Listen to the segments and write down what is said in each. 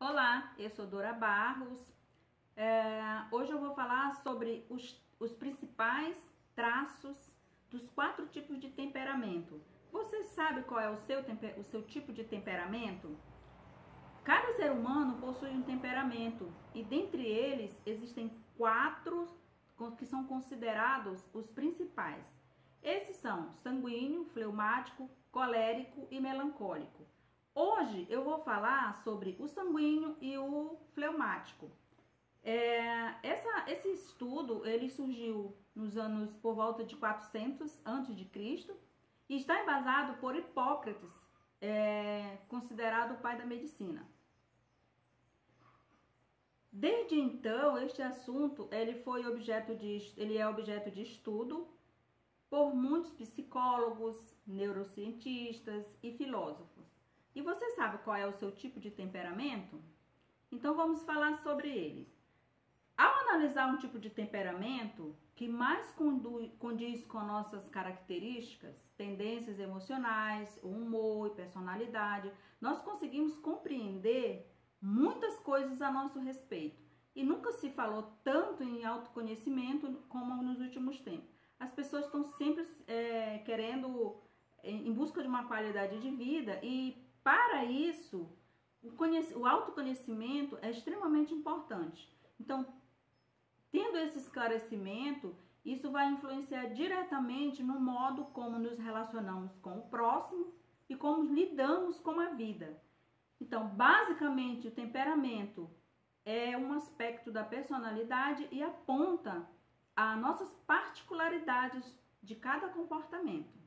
Olá, eu sou Dora Barros. Hoje eu vou falar sobre os principais traços dos 4 tipos de temperamento. Você sabe qual é o seu tipo de temperamento? Cada ser humano possui um temperamento e dentre eles existem 4 que são considerados os principais. Esses são sanguíneo, fleumático, colérico e melancólico. Hoje eu vou falar sobre o sanguíneo e o fleumático. Esse estudo ele surgiu nos anos por volta de 400 a.C. e está embasado por Hipócrates, considerado o pai da medicina. Desde então, este assunto ele é objeto de estudo por muitos psicólogos, neurocientistas e filósofos. E você sabe qual é o seu tipo de temperamento? Então vamos falar sobre eles. Ao analisar um tipo de temperamento que mais condiz com nossas características, tendências emocionais, humor e personalidade, nós conseguimos compreender muitas coisas a nosso respeito. E nunca se falou tanto em autoconhecimento como nos últimos tempos. As pessoas estão sempre em busca de uma qualidade de vida e para isso, o autoconhecimento é extremamente importante. Então, tendo esse esclarecimento, isso vai influenciar diretamente no modo como nos relacionamos com o próximo e como lidamos com a vida. Então, basicamente, o temperamento é um aspecto da personalidade e aponta as nossas particularidades de cada comportamento.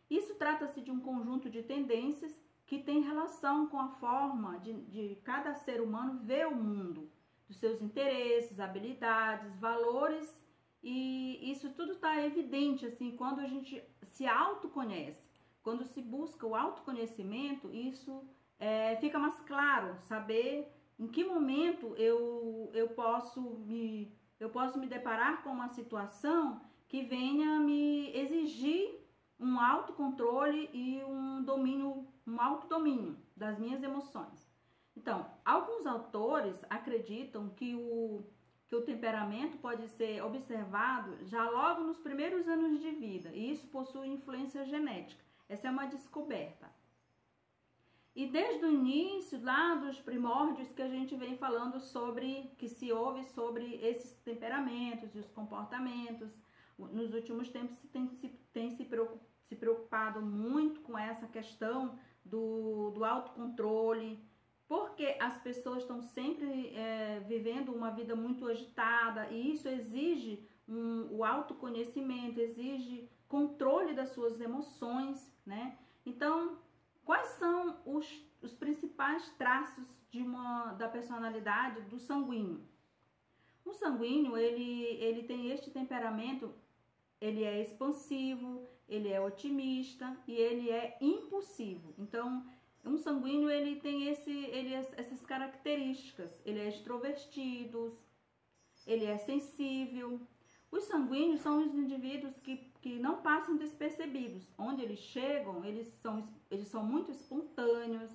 Isso trata-se de um conjunto de tendências que tem relação com a forma de cada ser humano ver o mundo, dos seus interesses, habilidades, valores, e isso tudo está evidente assim quando a gente se autoconhece. Quando se busca o autoconhecimento, isso fica mais claro, saber em que momento eu posso me deparar com uma situação que venha me exigir um autocontrole e um autodomínio das minhas emoções. Então, alguns autores acreditam que o temperamento pode ser observado já logo nos primeiros anos de vida, e isso possui influência genética. Essa é uma descoberta. E desde o início, lá dos primórdios, que a gente vem falando que se ouve sobre esses temperamentos e os comportamentos. Nos últimos tempos tem se preocupado muito com essa questão do autocontrole, porque as pessoas estão sempre vivendo uma vida muito agitada e isso exige o autoconhecimento, exige controle das suas emoções, né? Então, quais são os principais traços da personalidade do sanguíneo? O sanguíneo, ele tem este temperamento, ele é expansivo, ele é otimista e ele é impulsivo. Então, um sanguíneo, ele tem essas características. Ele é extrovertido, ele é sensível. Os sanguíneos são os indivíduos que não passam despercebidos. Onde eles chegam, eles são muito espontâneos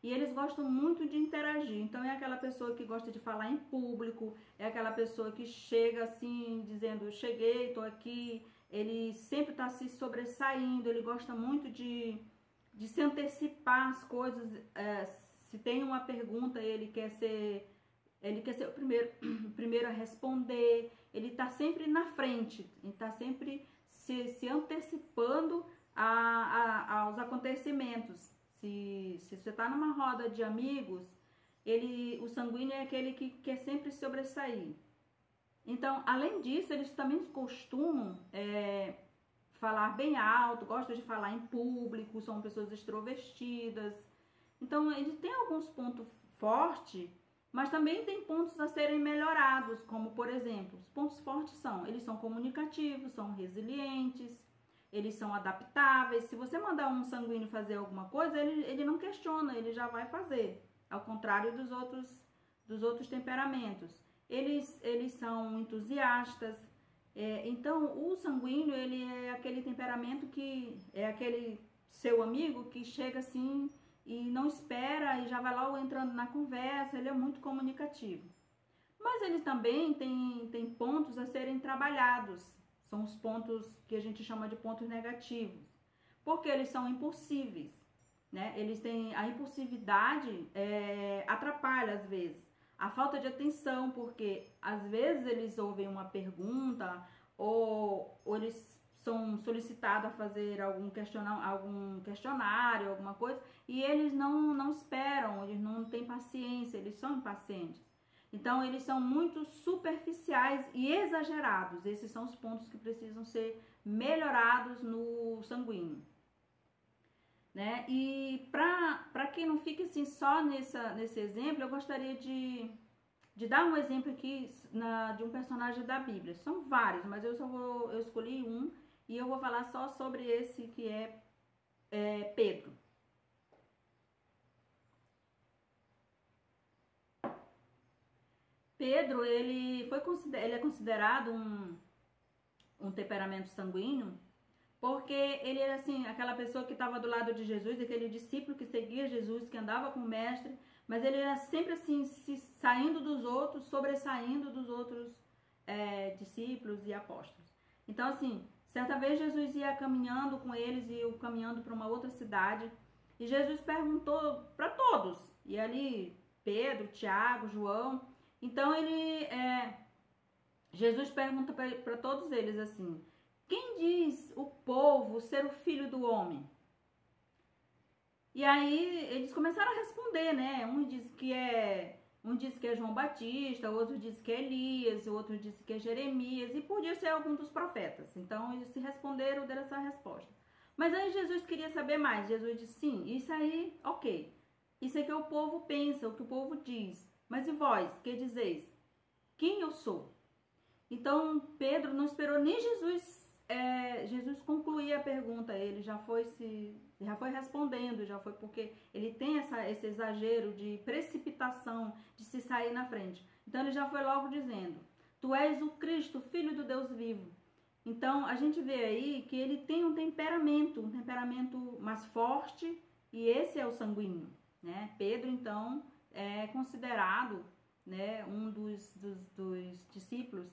e eles gostam muito de interagir. Então, é aquela pessoa que gosta de falar em público, é aquela pessoa que chega assim, dizendo, cheguei, estou aqui. Ele sempre está se sobressaindo, ele gosta muito de se antecipar as coisas. Se tem uma pergunta, ele quer ser o primeiro a responder. Ele está sempre na frente, ele está sempre se antecipando aos acontecimentos. Se você está numa roda de amigos, o sanguíneo é aquele que quer sempre sobressair. Então, além disso, eles também costumam falar bem alto, gostam de falar em público, são pessoas extrovertidas. Então, eles têm alguns pontos fortes, mas também tem pontos a serem melhorados, como, por exemplo, os pontos fortes eles são comunicativos, são resilientes, eles são adaptáveis. Se você mandar um sanguíneo fazer alguma coisa, ele não questiona, ele já vai fazer, ao contrário dos outros temperamentos. Eles são entusiastas. Então, o sanguíneo, ele é aquele temperamento que é aquele seu amigo que chega assim e não espera e já vai logo entrando na conversa, ele é muito comunicativo. Mas ele também tem pontos a serem trabalhados, são os pontos que a gente chama de pontos negativos, porque eles são impulsíveis, né? Eles têm a impulsividade, atrapalha às vezes. A falta de atenção, porque às vezes eles ouvem uma pergunta ou eles são solicitados a fazer algum questionário, alguma coisa, e eles não esperam, eles não têm paciência, eles são impacientes. Então, eles são muito superficiais e exagerados. Esses são os pontos que precisam ser melhorados no sanguíneo, né? E para que não fique assim só nesse exemplo, eu gostaria de dar um exemplo aqui de um personagem da Bíblia. São vários, mas eu escolhi um e eu vou falar só sobre esse que é Pedro. Pedro, ele é considerado um temperamento sanguíneo, porque ele era assim, aquela pessoa que estava do lado de Jesus, aquele discípulo que seguia Jesus, que andava com o mestre, mas ele era sempre assim, saindo dos outros, sobressaindo dos outros discípulos e apóstolos. Então assim, certa vez Jesus ia caminhando com eles, ia caminhando para uma outra cidade, e Jesus perguntou para todos, e ali Pedro, Tiago, João. Então Jesus pergunta para todos eles assim: quem diz o povo ser o filho do homem? E aí eles começaram a responder, né? Um diz que é João Batista, o outro diz que é Elias, o outro diz que é Jeremias, e podia ser algum dos profetas. Então eles se responderam, deram essa resposta. Mas aí Jesus queria saber mais. Jesus disse: sim, isso aí, ok. Isso é que o povo pensa, o que o povo diz. Mas e vós, que dizeis? Quem eu sou? Então, Pedro não esperou nem Jesus concluir a pergunta. Ele já foi respondendo, já foi, porque ele tem esse exagero de precipitação, de se sair na frente. Então, ele já foi logo dizendo: tu és o Cristo, Filho do Deus vivo. Então, a gente vê aí que ele tem um temperamento mais forte, e esse é o sanguíneo, né? Pedro, então, é considerado, né, um dos discípulos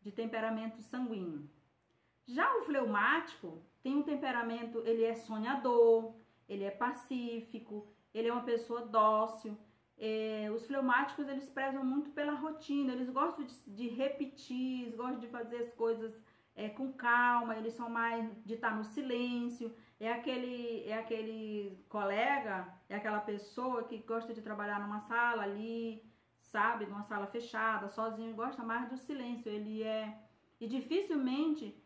de temperamento sanguíneo. Já o fleumático tem um temperamento, ele é sonhador, ele é pacífico, ele é uma pessoa dócil. Os fleumáticos, eles prezam muito pela rotina, eles gostam de repetir, eles gostam de fazer as coisas com calma, eles são mais de estar no silêncio. É aquele colega, é aquela pessoa que gosta de trabalhar numa sala ali, sabe, numa sala fechada, sozinho, gosta mais do silêncio. E dificilmente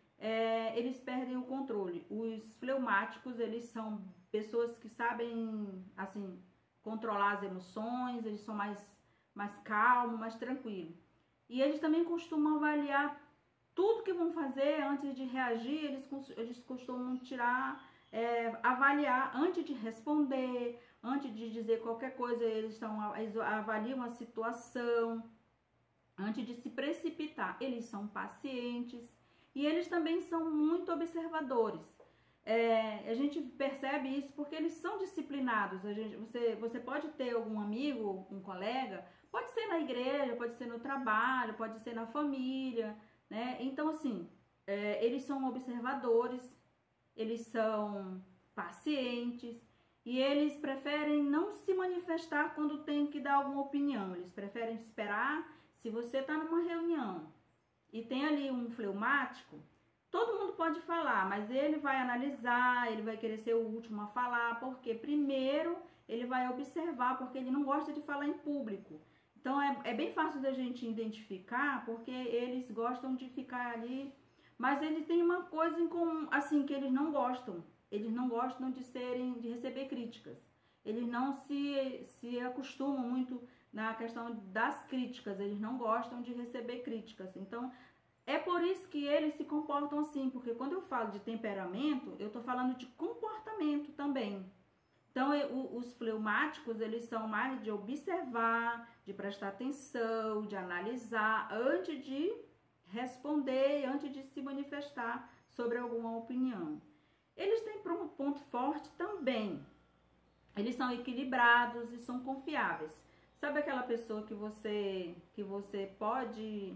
eles perdem o controle. Os fleumáticos, eles são pessoas que sabem, assim, controlar as emoções, eles são mais calmos, mais tranquilos. E eles também costumam avaliar tudo que vão fazer antes de reagir, eles costumam avaliar antes de responder, antes de dizer qualquer coisa, eles avaliam a situação, antes de se precipitar. Eles são pacientes e eles também são muito observadores. A gente percebe isso porque eles são disciplinados. Você pode ter algum amigo, um colega, pode ser na igreja, pode ser no trabalho, pode ser na família, né? Então, assim, eles são observadores, eles são pacientes e eles preferem não se manifestar quando tem que dar alguma opinião. Eles preferem esperar. Se você está numa reunião e tem ali um fleumático, todo mundo pode falar, mas ele vai analisar, ele vai querer ser o último a falar, porque primeiro ele vai observar, porque ele não gosta de falar em público. Então, é bem fácil da gente identificar, porque eles gostam de ficar ali, mas eles têm uma coisa em comum, assim, que eles não gostam. Eles não gostam de receber críticas. Eles não se acostumam muito na questão das críticas. Eles não gostam de receber críticas. Então, é por isso que eles se comportam assim, porque quando eu falo de temperamento, eu estou falando de comportamento também. Então, os fleumáticos, eles são mais de observar, de prestar atenção, de analisar, antes de responder, antes de se manifestar sobre alguma opinião. Eles têm um ponto forte também. eles são equilibrados e são confiáveis. Sabe aquela pessoa que você pode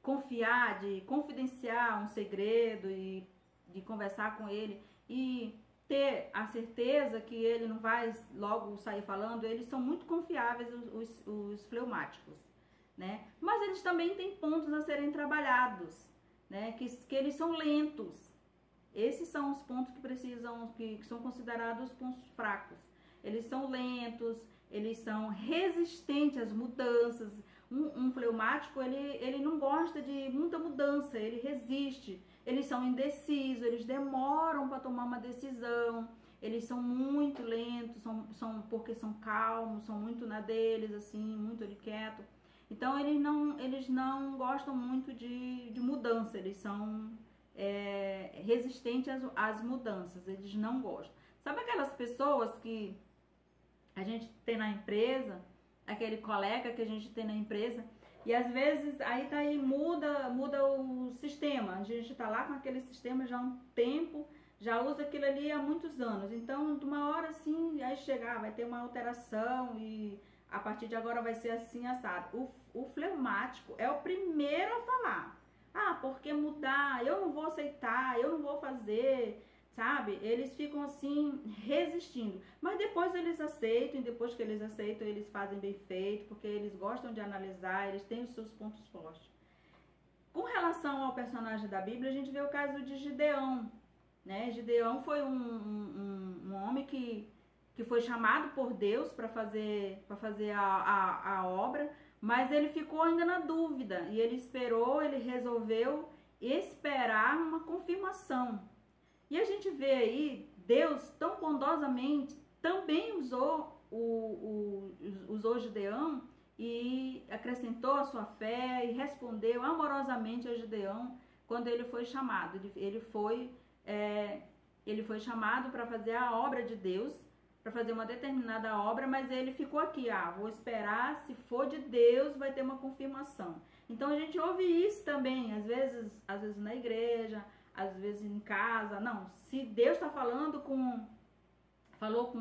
confiar, de confidenciar um segredo e de conversar com ele e ter a certeza que ele não vai logo sair falando? Eles são muito confiáveis, os fleumáticos, né? Mas eles também têm pontos a serem trabalhados, né? Que eles são lentos. Esses são os pontos que são considerados pontos fracos. Eles são lentos, eles são resistentes às mudanças. Um fleumático, ele não gosta de muita mudança, ele resiste. Eles são indecisos, eles demoram para tomar uma decisão. Eles são muito lentos, porque são calmos, são muito na deles, assim, muito ali quieto. Então, eles não gostam muito de mudança, eles são resistentes às mudanças, eles não gostam. Sabe aquelas pessoas que a gente tem na empresa, aquele colega que a gente tem na empresa, e às vezes muda o sistema, a gente tá lá com aquele sistema já há um tempo, já usa aquilo ali há muitos anos, então de uma hora assim, aí chegar, vai ter uma alteração e a partir de agora vai ser assim assado. O fleumático é o primeiro a falar, porque mudar, eu não vou aceitar, eu não vou fazer, sabe? Eles ficam assim, resistindo. Mas depois eles aceitam, e depois que eles aceitam, eles fazem bem feito, porque eles gostam de analisar, eles têm os seus pontos fortes. Com relação ao personagem da Bíblia, a gente vê o caso de Gideão, né? Gideão foi um homem que foi chamado por Deus para fazer a obra, mas ele ficou ainda na dúvida, e ele resolveu esperar uma confirmação. E a gente vê aí, Deus tão bondosamente também usou Gideão e acrescentou a sua fé e respondeu amorosamente a Gideão quando ele foi chamado. Ele foi chamado para fazer a obra de Deus, para fazer uma determinada obra, mas ele ficou aqui, vou esperar, se for de Deus vai ter uma confirmação. Então a gente ouve isso também, às vezes na igreja, às vezes em casa. Não, se Deus está falou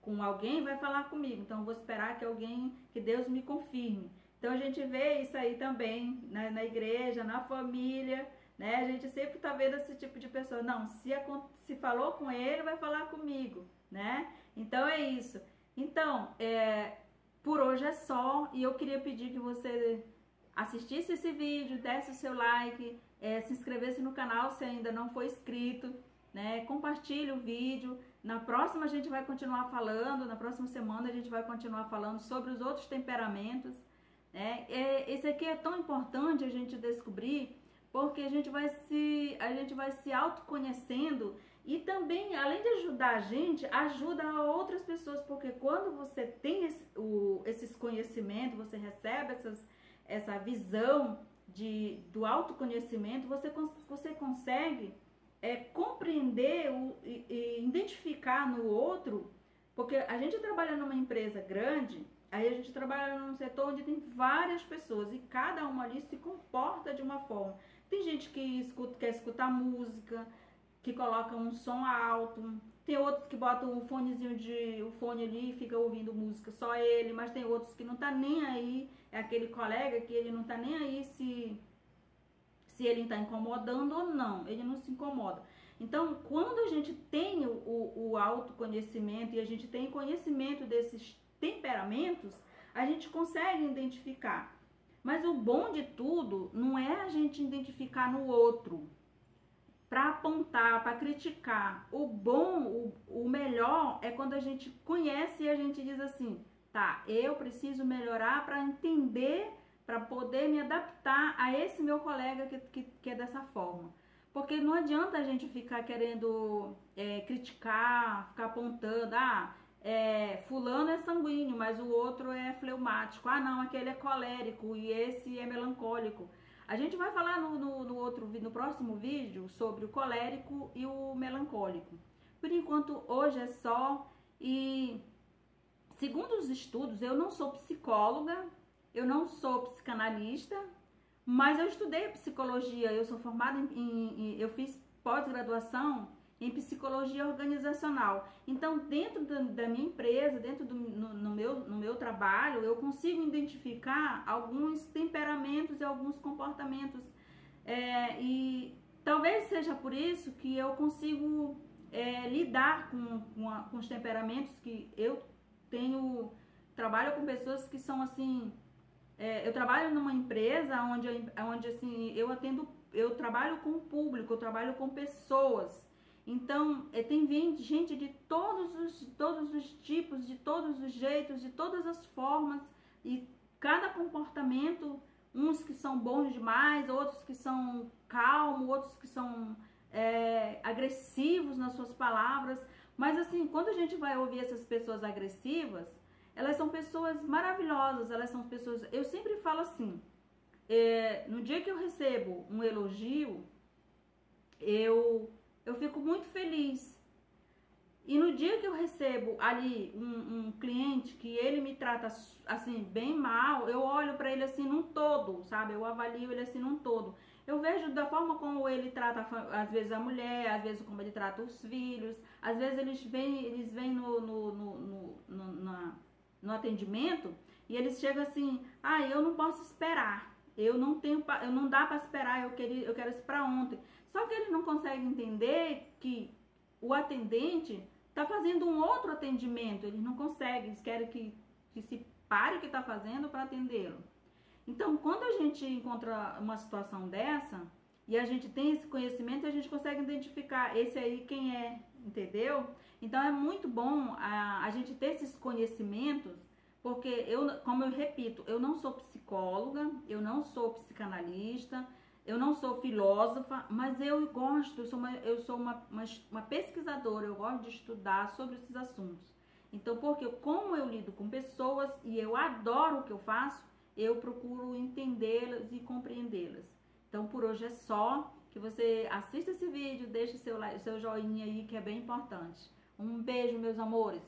com alguém, vai falar comigo, então eu vou esperar que Deus me confirme. Então a gente vê isso aí também, né, na igreja, na família, né? A gente sempre tá vendo esse tipo de pessoa. Não, se falou com ele, vai falar comigo, né? Então é isso. Então, por hoje é só, e eu queria pedir que você assistisse esse vídeo, desse o seu like, se inscrevesse no canal se ainda não for inscrito, né? Compartilhe o vídeo. Na próxima a gente vai continuar falando, na próxima semana a gente vai continuar falando sobre os outros temperamentos, né? Esse aqui é tão importante a gente descobrir, porque a gente vai se autoconhecendo e também, além de ajudar a gente, ajuda outras pessoas, porque quando você tem esses conhecimentos, você recebe essa visão do autoconhecimento, você consegue compreender e identificar no outro, porque a gente trabalha numa empresa grande, aí a gente trabalha num setor onde tem várias pessoas e cada uma ali se comporta de uma forma. Tem gente que quer escutar música, que coloca um som alto, tem outros que botam o fone ali e fica ouvindo música só ele, mas tem outros que não tá nem aí, é aquele colega que ele não tá nem aí se ele está incomodando ou não, ele não se incomoda. Então, quando a gente tem o autoconhecimento e a gente tem conhecimento desses temperamentos, a gente consegue identificar. Mas o bom de tudo não é a gente identificar no outro para apontar, para criticar. O melhor é quando a gente conhece e a gente diz assim, tá, eu preciso melhorar para entender, para poder me adaptar a esse meu colega que é dessa forma. Porque não adianta a gente ficar querendo criticar, ficar apontando, fulano é sanguíneo, mas o outro é fleumático. Não, aquele é colérico e esse é melancólico. A gente vai falar no próximo vídeo sobre o colérico e o melancólico. Por enquanto, hoje é só. E segundo os estudos, eu não sou psicóloga, eu não sou psicanalista, mas eu estudei psicologia, eu sou formada eu fiz pós-graduação em psicologia organizacional. Então, dentro da minha empresa, dentro no meu trabalho, eu consigo identificar alguns temperamentos e alguns comportamentos. E talvez seja por isso que eu consigo lidar com os temperamentos que eu tenho. Trabalho com pessoas que são assim. Eu trabalho numa empresa onde assim, eu trabalho com o público, eu trabalho com pessoas. Então, tem gente de todos os tipos, de todos os jeitos, de todas as formas, e cada comportamento, uns que são bons demais, outros que são calmos, outros que são agressivos nas suas palavras. Mas assim, quando a gente vai ouvir essas pessoas agressivas, elas são pessoas maravilhosas, elas são pessoas... Eu sempre falo assim, no dia que eu recebo um elogio, eu fico muito feliz. E no dia que eu recebo ali um cliente que ele me trata assim bem mal, eu olho para ele assim num todo, sabe? Eu avalio ele assim num todo. Eu vejo da forma como ele trata às vezes a mulher, às vezes como ele trata os filhos, às vezes eles vêm no atendimento e eles chegam assim: eu não posso esperar, eu não dá para esperar, eu quero isso para ontem. Só que eles não conseguem entender que o atendente está fazendo um outro atendimento, eles não conseguem, eles querem que se pare o que está fazendo para atendê-lo. Então, quando a gente encontra uma situação dessa e a gente tem esse conhecimento, a gente consegue identificar esse aí quem é, entendeu? Então, é muito bom a gente ter esses conhecimentos, porque como eu repito, eu não sou psicóloga, eu não sou psicanalista, eu não sou filósofa, mas eu gosto, eu sou uma pesquisadora, eu gosto de estudar sobre esses assuntos. Então, porque como eu lido com pessoas e eu adoro o que eu faço, eu procuro entendê-las e compreendê-las. Então, por hoje é só. Que você assista esse vídeo, deixe seu joinha aí, que é bem importante. Um beijo, meus amores!